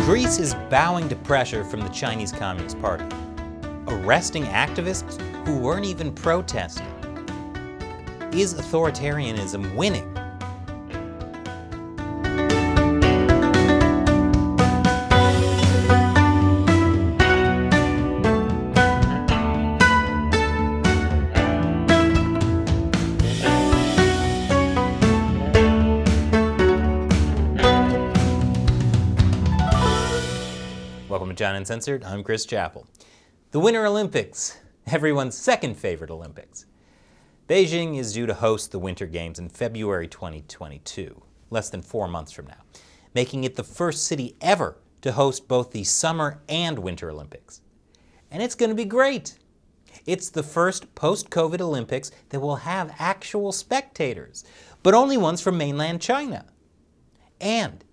Greece is bowing to pressure from the Chinese Communist Party, arresting activists who weren't even protesting. Is authoritarianism winning? Welcome to John Uncensored. I'm Chris Chappell. The Winter Olympics, everyone's second favorite Olympics. Beijing is due to host the Winter Games in February 2022, less than 4 months from now, making it the first city ever to host both the Summer and Winter Olympics. And it's going to be great. It's the first post-COVID Olympics that will have actual spectators, but only ones from mainland China. And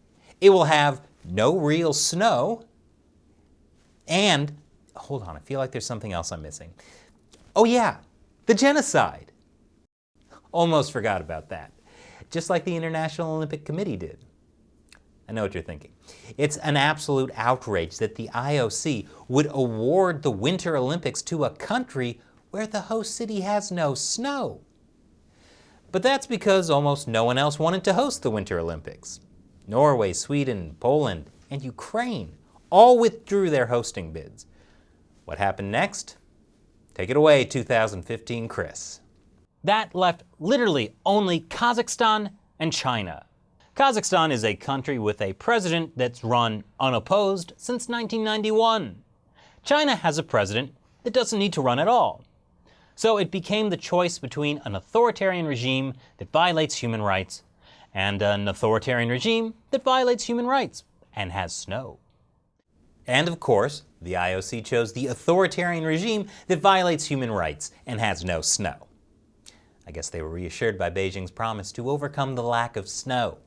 it will have no real snow. And, hold on, I feel like there's something else I'm missing. Oh yeah, the genocide. Almost forgot about that. Just like the International Olympic Committee did. I know what you're thinking. It's an absolute outrage that the IOC would award the Winter Olympics to a country where the host city has no snow. But that's because almost no one else wanted to host the Winter Olympics. Norway, Sweden, Poland, and Ukraine all withdrew their hosting bids. What happened next? Take it away, 2015 Chris. That left literally only Kazakhstan and China. Kazakhstan is a country with a president that's run unopposed since 1991. China has a president that doesn't need to run at all. So it became the choice between an authoritarian regime that violates human rights and an authoritarian regime that violates human rights and has snow. And of course, the IOC chose the authoritarian regime that violates human rights and has no snow. I guess they were reassured by Beijing's promise to overcome the lack of snow.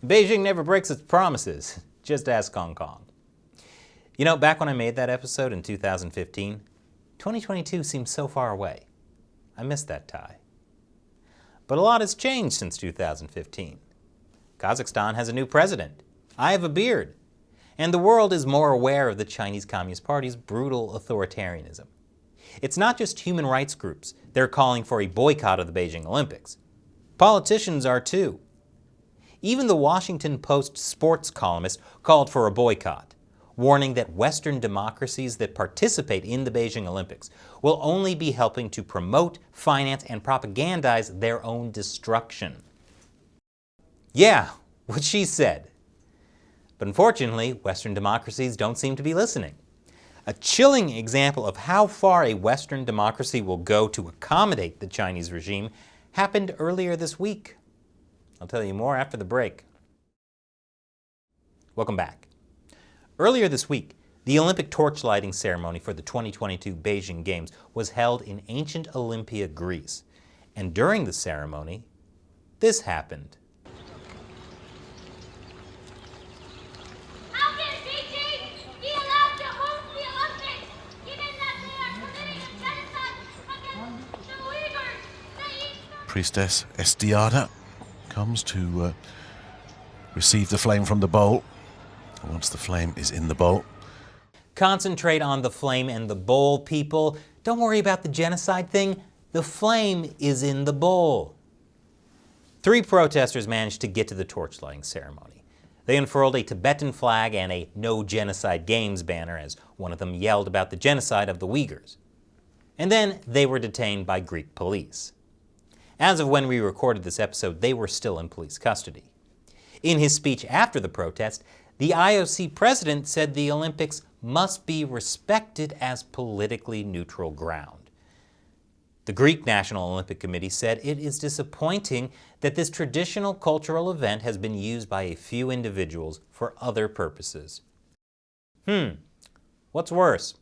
Beijing never breaks its promises, just ask Hong Kong. You know, back when I made that episode in 2015, 2022 seemed so far away. I missed that tie. But a lot has changed since 2015. Kazakhstan has a new president. I have a beard. And the world is more aware of the Chinese Communist Party's brutal authoritarianism. It's not just human rights groups. They're calling for a boycott of the Beijing Olympics. Politicians are too. Even the Washington Post sports columnist called for a boycott, warning that Western democracies that participate in the Beijing Olympics will only be helping to promote, finance, and propagandize their own destruction. Yeah, what she said. But unfortunately, Western democracies don't seem to be listening. A chilling example of how far a Western democracy will go to accommodate the Chinese regime happened earlier this week. I'll tell you more after the break. Welcome back. Earlier this week, the Olympic torchlighting ceremony for the 2022 Beijing Games was held in ancient Olympia, Greece. And during the ceremony, this happened. Priestess Estiada comes to receive the flame from the bowl. Once the flame is in the bowl. Concentrate on the flame and the bowl, people. Don't worry about the genocide thing. The flame is in the bowl. 3 protesters managed to get to the torchlighting ceremony. They unfurled a Tibetan flag and a No Genocide Games banner as one of them yelled about the genocide of the Uyghurs. And then they were detained by Greek police. As of when we recorded this episode, they were still in police custody. In his speech after the protest, the IOC president said the Olympics must be respected as politically neutral ground. The Greek National Olympic Committee said it is disappointing that this traditional cultural event has been used by a few individuals for other purposes. What's worse?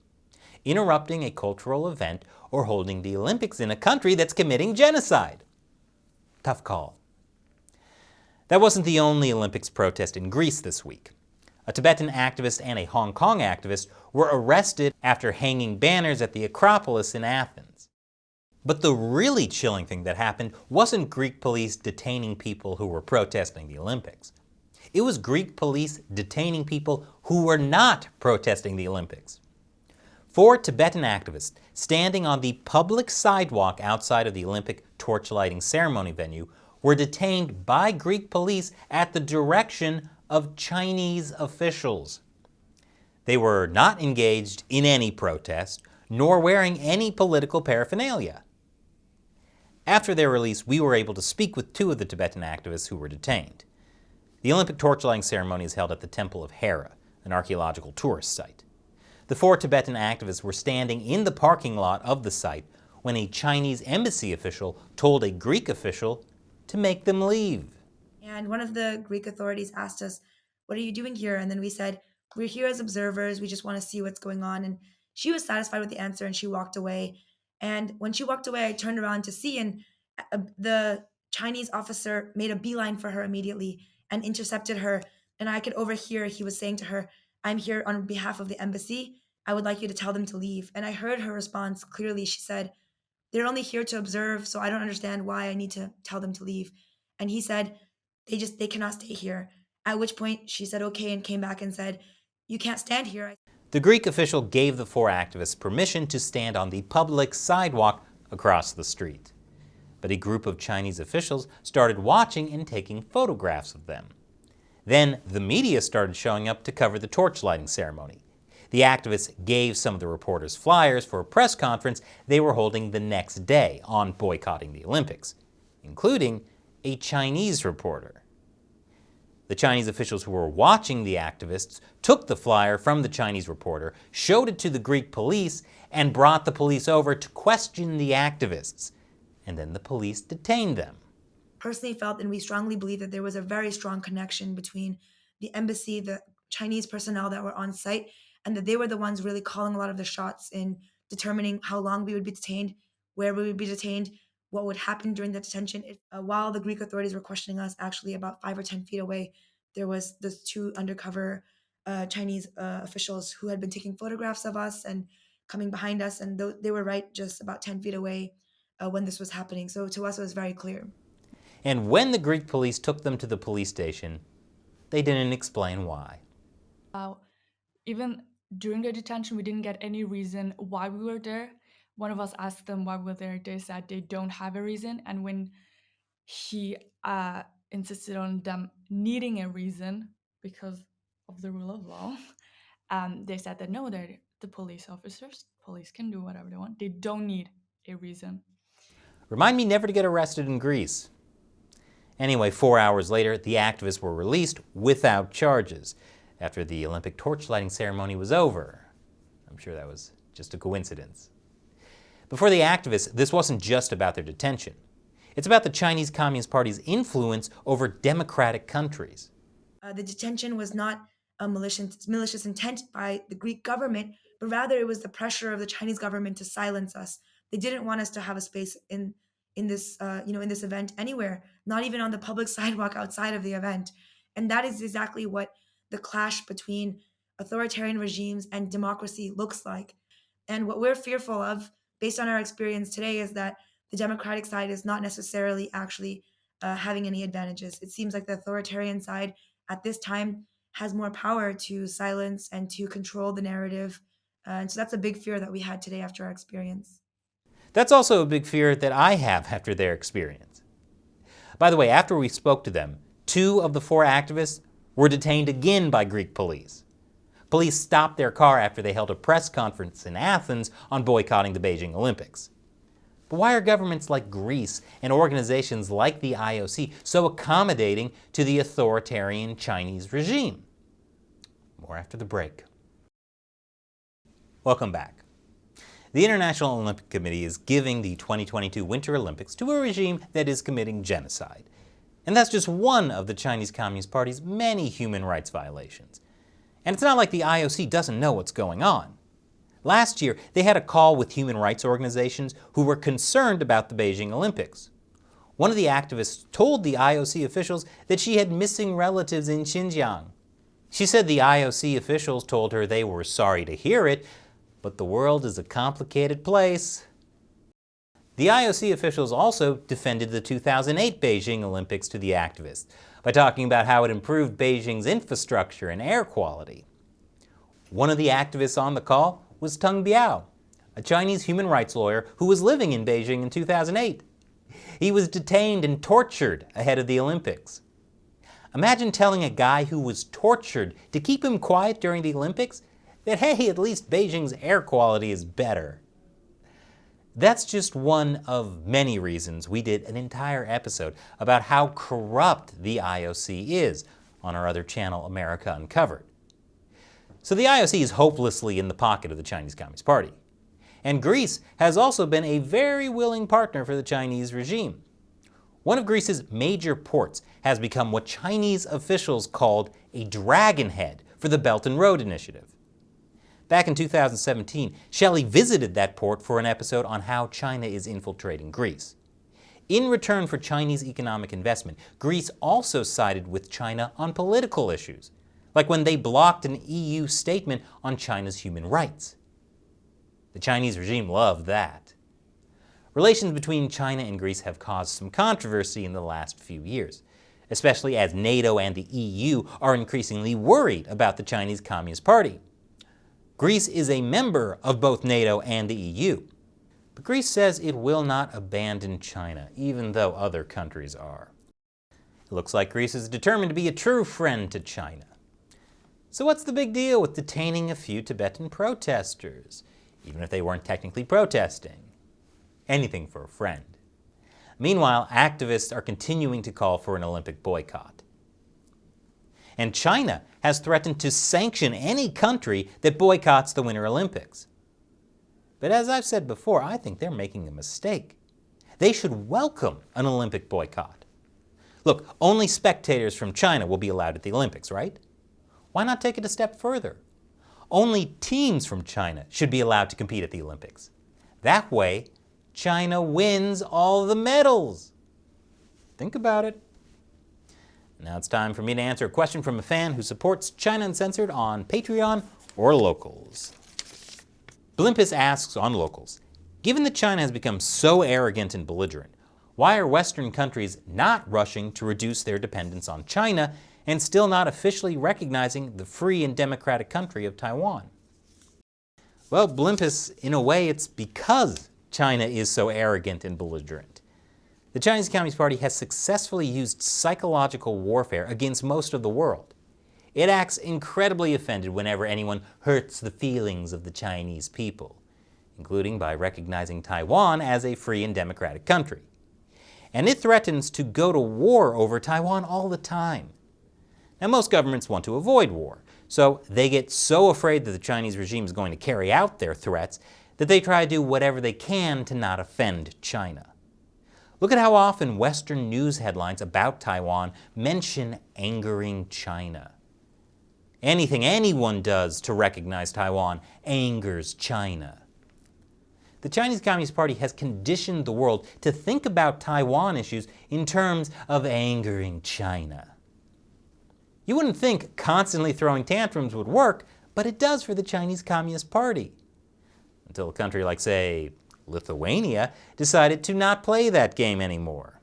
Interrupting a cultural event or holding the Olympics in a country that's committing genocide? Tough call. That wasn't the only Olympics protest in Greece this week. A Tibetan activist and a Hong Kong activist were arrested after hanging banners at the Acropolis in Athens. But the really chilling thing that happened wasn't Greek police detaining people who were protesting the Olympics. It was Greek police detaining people who were not protesting the Olympics. 4 Tibetan activists standing on the public sidewalk outside of the Olympic torch-lighting ceremony venue were detained by Greek police at the direction of Chinese officials. They were not engaged in any protest, nor wearing any political paraphernalia. After their release, we were able to speak with 2 of the Tibetan activists who were detained. The Olympic torch-lighting ceremony is held at the Temple of Hera, an archaeological tourist site. The 4 Tibetan activists were standing in the parking lot of the site when a Chinese embassy official told a Greek official to make them leave. And one of the Greek authorities asked us, "What are you doing here?" And then we said, "We're here as observers. We just want to see what's going on." And she was satisfied with the answer and she walked away. And when she walked away, I turned around to see, and the Chinese officer made a beeline for her immediately and intercepted her. And I could overhear he was saying to her, "I'm here on behalf of the embassy. I would like you to tell them to leave." And I heard her response clearly. She said, "They're only here to observe, so I don't understand why I need to tell them to leave." And he said, they cannot stay here. At which point she said okay and came back and said, "You can't stand here." The Greek official gave the 4 activists permission to stand on the public sidewalk across the street. But a group of Chinese officials started watching and taking photographs of them. Then the media started showing up to cover the torch-lighting ceremony. The activists gave some of the reporters flyers for a press conference they were holding the next day on boycotting the Olympics, including a Chinese reporter. The Chinese officials who were watching the activists took the flyer from the Chinese reporter, showed it to the Greek police, and brought the police over to question the activists. And then the police detained them. Personally felt, and we strongly believe, that there was a very strong connection between the embassy, the Chinese personnel that were on site, and that they were the ones really calling a lot of the shots in determining how long we would be detained, where we would be detained, what would happen during the detention. While the Greek authorities were questioning us, actually about 5 or 10 feet away, there was those 2 undercover Chinese officials who had been taking photographs of us and coming behind us, and they were right just about 10 feet away when this was happening. So to us, it was very clear. And when the Greek police took them to the police station, they didn't explain why. Even during the detention, we didn't get any reason why we were there. One of us asked them why we were there. They said they don't have a reason. And when he insisted on them needing a reason because of the rule of law, they said that no, they're the police officers. Police can do whatever they want. They don't need a reason. Remind me never to get arrested in Greece. Anyway, 4 hours later, the activists were released without charges after the Olympic torch-lighting ceremony was over. I'm sure that was just a coincidence. But for the activists, this wasn't just about their detention. It's about the Chinese Communist Party's influence over democratic countries. The detention was not a malicious intent by the Greek government, but rather it was the pressure of the Chinese government to silence us. They didn't want us to have a space in this event anywhere, not even on the public sidewalk outside of the event. And that is exactly what the clash between authoritarian regimes and democracy looks like. And what we're fearful of, based on our experience today, is that the democratic side is not necessarily actually having any advantages. It seems like the authoritarian side at this time has more power to silence and to control the narrative. And so that's a big fear that we had today after our experience. That's also a big fear that I have after their experience. By the way, after we spoke to them, 2 of the 4 activists were detained again by Greek police. Police stopped their car after they held a press conference in Athens on boycotting the Beijing Olympics. But why are governments like Greece and organizations like the IOC so accommodating to the authoritarian Chinese regime? More after the break. Welcome back. The International Olympic Committee is giving the 2022 Winter Olympics to a regime that is committing genocide. And that's just one of the Chinese Communist Party's many human rights violations. And it's not like the IOC doesn't know what's going on. Last year, they had a call with human rights organizations who were concerned about the Beijing Olympics. One of the activists told the IOC officials that she had missing relatives in Xinjiang. She said the IOC officials told her they were sorry to hear it, but the world is a complicated place. The IOC officials also defended the 2008 Beijing Olympics to the activists by talking about how it improved Beijing's infrastructure and air quality. One of the activists on the call was Teng Biao, a Chinese human rights lawyer who was living in Beijing in 2008. He was detained and tortured ahead of the Olympics. Imagine telling a guy who was tortured to keep him quiet during the Olympics that, hey, at least Beijing's air quality is better. That's just one of many reasons we did an entire episode about how corrupt the IOC is on our other channel, America Uncovered. So the IOC is hopelessly in the pocket of the Chinese Communist Party. And Greece has also been a very willing partner for the Chinese regime. One of Greece's major ports has become what Chinese officials called a dragonhead for the Belt and Road Initiative. Back in 2017, Shelley visited that port for an episode on how China is infiltrating Greece. In return for Chinese economic investment, Greece also sided with China on political issues, like when they blocked an EU statement on China's human rights. The Chinese regime loved that. Relations between China and Greece have caused some controversy in the last few years, especially as NATO and the EU are increasingly worried about the Chinese Communist Party. Greece is a member of both NATO and the EU, but Greece says it will not abandon China, even though other countries are. It looks like Greece is determined to be a true friend to China. So what's the big deal with detaining a few Tibetan protesters, even if they weren't technically protesting? Anything for a friend. Meanwhile, activists are continuing to call for an Olympic boycott. And China has threatened to sanction any country that boycotts the Winter Olympics. But as I've said before, I think they're making a mistake. They should welcome an Olympic boycott. Look, only spectators from China will be allowed at the Olympics, right? Why not take it a step further? Only teams from China should be allowed to compete at the Olympics. That way, China wins all the medals. Think about it. Now it's time for me to answer a question from a fan who supports China Uncensored on Patreon or Locals. Blimpus asks on Locals, given that China has become so arrogant and belligerent, why are Western countries not rushing to reduce their dependence on China and still not officially recognizing the free and democratic country of Taiwan? Well, Blimpus, in a way, it's because China is so arrogant and belligerent. The Chinese Communist Party has successfully used psychological warfare against most of the world. It acts incredibly offended whenever anyone hurts the feelings of the Chinese people, including by recognizing Taiwan as a free and democratic country. And it threatens to go to war over Taiwan all the time. Now, most governments want to avoid war, so they get so afraid that the Chinese regime is going to carry out their threats that they try to do whatever they can to not offend China. Look at how often Western news headlines about Taiwan mention angering China. Anything anyone does to recognize Taiwan angers China. The Chinese Communist Party has conditioned the world to think about Taiwan issues in terms of angering China. You wouldn't think constantly throwing tantrums would work, but it does for the Chinese Communist Party. Until a country like, say, Lithuania decided to not play that game anymore.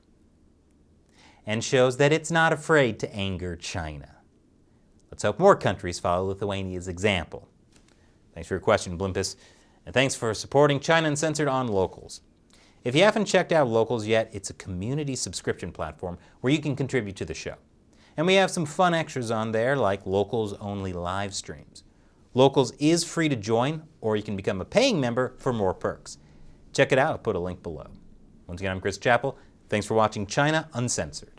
And shows that it's not afraid to anger China. Let's hope more countries follow Lithuania's example. Thanks for your question, Blimpus. And thanks for supporting China Uncensored on Locals. If you haven't checked out Locals yet, it's a community subscription platform where you can contribute to the show. And we have some fun extras on there like Locals-only live streams. Locals is free to join, or you can become a paying member for more perks. Check it out, I'll put a link below. Once again, I'm Chris Chappell. Thanks for watching China Uncensored.